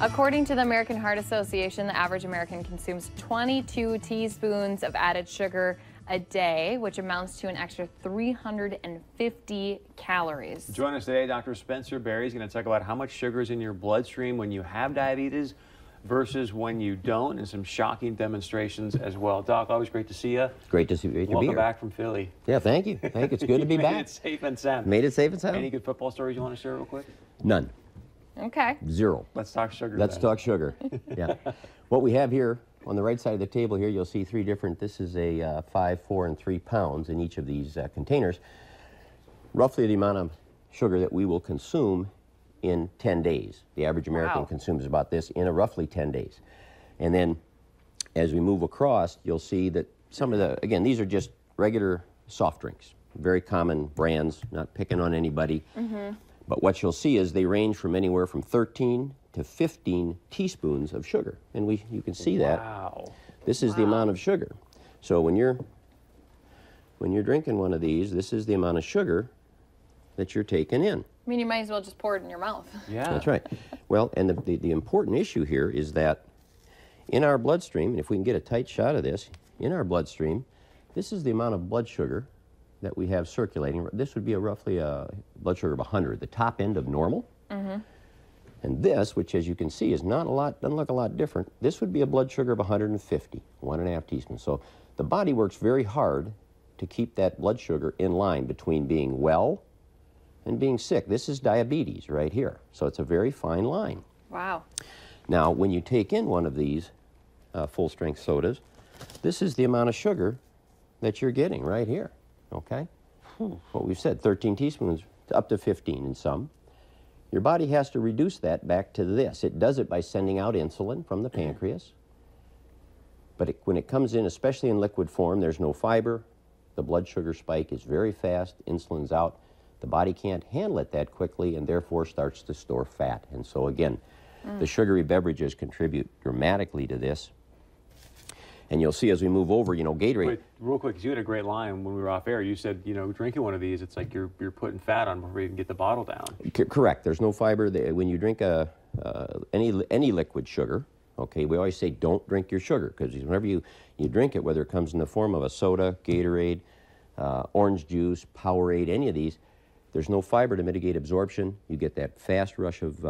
According to the American Heart Association, the average American consumes 22 teaspoons of added sugar a day, which amounts to an extra 350 calories. Join us today, Dr. Spencer Berry is going to talk about how much sugar is in your bloodstream when you have diabetes versus when you don't, and some shocking demonstrations as well. Doc, always great to see you. Great to see you. Welcome back from Philly. Yeah, thank you. Thank you. It's good to be back. Made it safe and sound. Made it safe and sound. Any good football stories you want to share real quick? None. Okay. Zero. Let's talk sugar. Let's talk sugar. Yeah. What we have here on the right side of the table here, you'll see three different, this is a 5, 4, and 3 pounds in each of these containers. Roughly the amount of sugar that we will consume in 10 days. The average American consumes about this in roughly 10 days. And then as we move across, you'll see that some of the, again, these are just regular soft drinks, very common brands, not picking on anybody. But what you'll see is they range from anywhere from 13 to 15 teaspoons of sugar. And you can see that. Wow. This is the amount of sugar. So when you're drinking one of these, this is the amount of sugar that you're taking in. I mean, you might as well just pour it in your mouth. Yeah. That's right. Well, and the important issue here is that in our bloodstream, and if we can get a tight shot of this, in our bloodstream, this is the amount of blood sugar that we have circulating. This would be roughly a blood sugar of 100, the top end of normal. And this, which as you can see is not a lot, doesn't look a lot different, this would be a blood sugar of 150, 1.5 teaspoons. So the body works very hard to keep that blood sugar in line between being well and being sick. This is diabetes right here. So it's a very fine line. Wow. Now, when you take in one of these full-strength sodas, this is the amount of sugar that you're getting right here, okay? What we've said, 13 teaspoons, up to 15 in some. Your body has to reduce that back to this. It does it by sending out insulin from the pancreas. But when it comes in, especially in liquid form, there's no fiber. The blood sugar spike is very fast. Insulin's out. The body can't handle it that quickly and therefore starts to store fat. And so again, the sugary beverages contribute dramatically to this. And you'll see as we move over, you know, Gatorade. Wait, real quick, 'cause you had a great line when we were off air. You said, you know, drinking one of these, it's like you're putting fat on before you can get the bottle down. Correct. There's no fiber. When you drink any liquid sugar, okay, we always say don't drink your sugar, because whenever you drink it, whether it comes in the form of a soda, Gatorade, orange juice, Powerade, any of these, there's no fiber to mitigate absorption. You get that fast rush of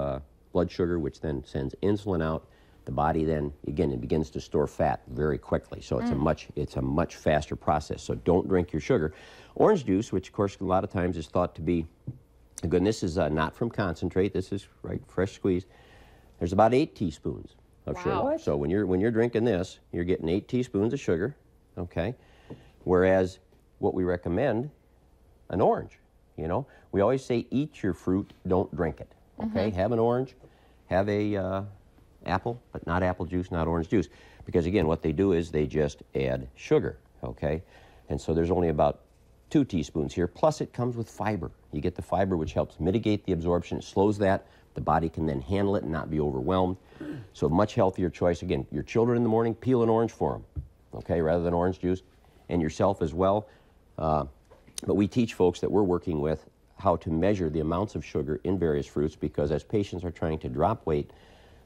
blood sugar, which then sends insulin out. The body then, again, it begins to store fat very quickly. So it's a much faster process. So don't drink your sugar. Orange juice, which of course a lot of times is thought to be good, and this is not from concentrate. This is fresh squeezed. There's about 8 teaspoons of sugar. So when you're drinking this, you're getting 8 teaspoons of sugar, okay? Whereas what we recommend, an orange, you know, we always say eat your fruit, don't drink it, okay? Have an orange, have a apple, but not apple juice, not orange juice. Because again, what they do is they just add sugar, okay? And so there's only about 2 teaspoons here, plus it comes with fiber. You get the fiber, which helps mitigate the absorption. It slows that. The body can then handle it and not be overwhelmed. So much healthier choice. Again, your children in the morning, peel an orange for them, okay, rather than orange juice, and yourself as well. But we teach folks that we're working with how to measure the amounts of sugar in various fruits, because as patients are trying to drop weight,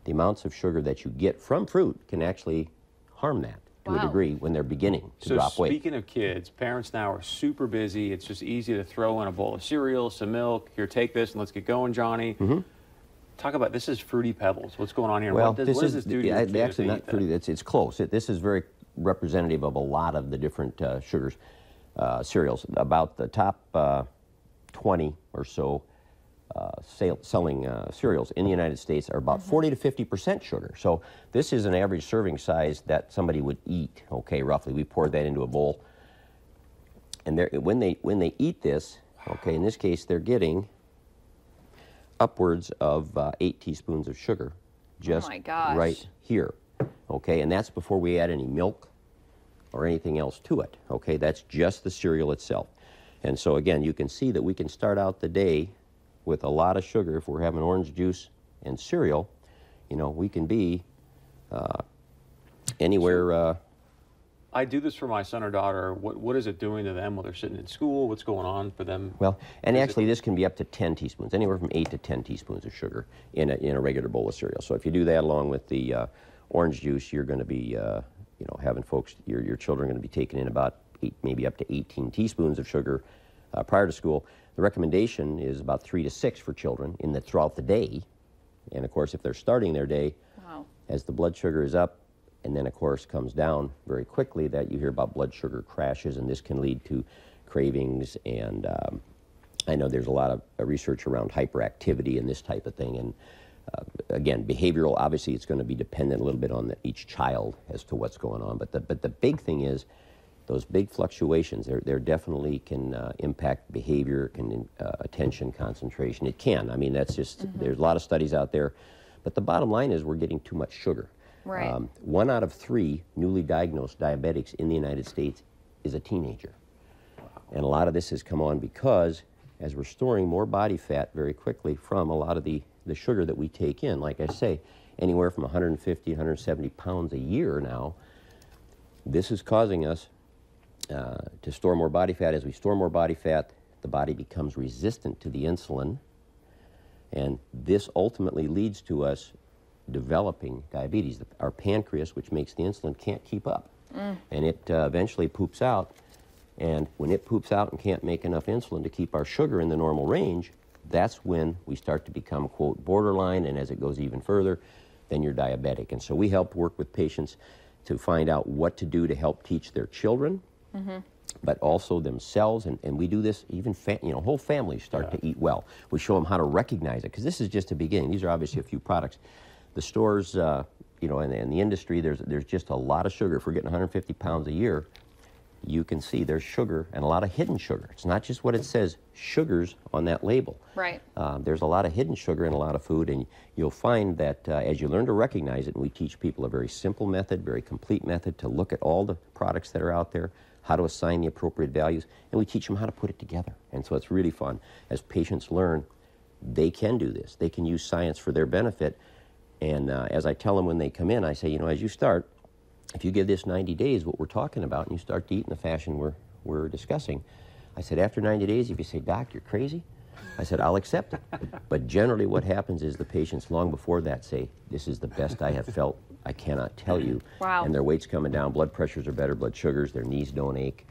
the amounts of sugar that you get from fruit can actually harm that to a degree when they're beginning to drop weight. So speaking of kids, parents now are super busy. It's just easy to throw in a bowl of cereal, some milk. Here, take this and let's get going, Johnny. Talk about, this is Fruity Pebbles. What's going on here? Well, what does this do to your kids? Actually, not fruity. It's close. This is very representative of a lot of the different sugars, cereals. About the top 20 or so selling cereals in the United States are about 40 to 50% sugar. So this is an average serving size that somebody would eat, okay, roughly. We pour that into a bowl. And when they eat this, okay, in this case, they're getting upwards of 8 teaspoons of sugar just right here, okay? And that's before we add any milk or anything else to it, okay? That's just the cereal itself. And so, again, you can see that we can start out the day with a lot of sugar. If we're having orange juice and cereal, you know, we can be anywhere I do this for my son or daughter. What is it doing to them while they're sitting in school? What's going on for them? Well, and actually this can be up to 10 teaspoons, anywhere from 8 to 10 teaspoons of sugar in a regular bowl of cereal. So if you do that along with the orange juice, you're going to be, you know, having folks, your children are going to be taking in about maybe up to 18 teaspoons of sugar prior to school. The recommendation is about 3 to 6 for children throughout the day. And of course, if they're starting their day, wow, as the blood sugar is up, and then of course comes down very quickly, that you hear about blood sugar crashes, and this can lead to cravings. And I know there's a lot of research around hyperactivity and this type of thing. And again, behavioral, obviously it's going to be dependent a little bit on each child as to what's going on. But the big thing is those big fluctuations. There definitely can impact behavior, can attention, concentration. It can. I mean, that's just, there's a lot of studies out there. But the bottom line is we're getting too much sugar. Right. 1 out of 3 newly diagnosed diabetics in the United States is a teenager. And a lot of this has come on because as we're storing more body fat very quickly from a lot of the sugar that we take in, like I say, anywhere from 150, 170 pounds a year now, this is causing us to store more body fat. As we store more body fat, the body becomes resistant to the insulin, and this ultimately leads to us developing diabetes. Our pancreas, which makes the insulin, can't keep up, and it eventually poops out. And when it poops out and can't make enough insulin to keep our sugar in the normal range, that's when we start to become, quote, borderline, and as it goes even further, then you're diabetic. And so we help work with patients to find out what to do to help teach their children, but also themselves. And we do this, even whole families start to eat well. We show them how to recognize it, because this is just a beginning. These are obviously a few products. The stores, you know, and the industry, there's just a lot of sugar. If we're getting 150 pounds a year, you can see there's sugar, and a lot of hidden sugar. It's not just what it says, sugars on that label. Right. There's a lot of hidden sugar in a lot of food, and you'll find that as you learn to recognize it, and we teach people a very simple method, very complete method to look at all the products that are out there, how to assign the appropriate values, and we teach them how to put it together. And so it's really fun. As patients learn, they can do this. They can use science for their benefit. And as I tell them when they come in, I say, you know, as you start, if you give this 90 days, what we're talking about, and you start to eat in the fashion we're discussing, I said, after 90 days, if you say, Doc, you're crazy, I said, I'll accept it. But generally what happens is the patients long before that say, this is the best I have felt, I cannot tell you. Wow. And their weight's coming down, blood pressures are better, blood sugars, their knees don't ache,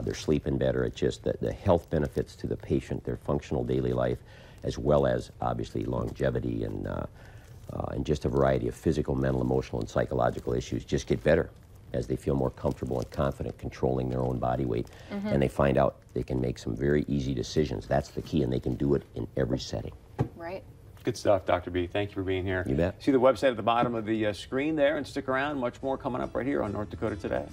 they're sleeping better. It's just the health benefits to the patient, their functional daily life, as well as obviously longevity and just a variety of physical, mental, emotional, and psychological issues just get better as they feel more comfortable and confident controlling their own body weight. And they find out they can make some very easy decisions. That's the key, and they can do it in every setting. Right. Good stuff, Dr. B. Thank you for being here. You bet. See the website at the bottom of the screen there, and stick around. Much more coming up right here on North Dakota Today.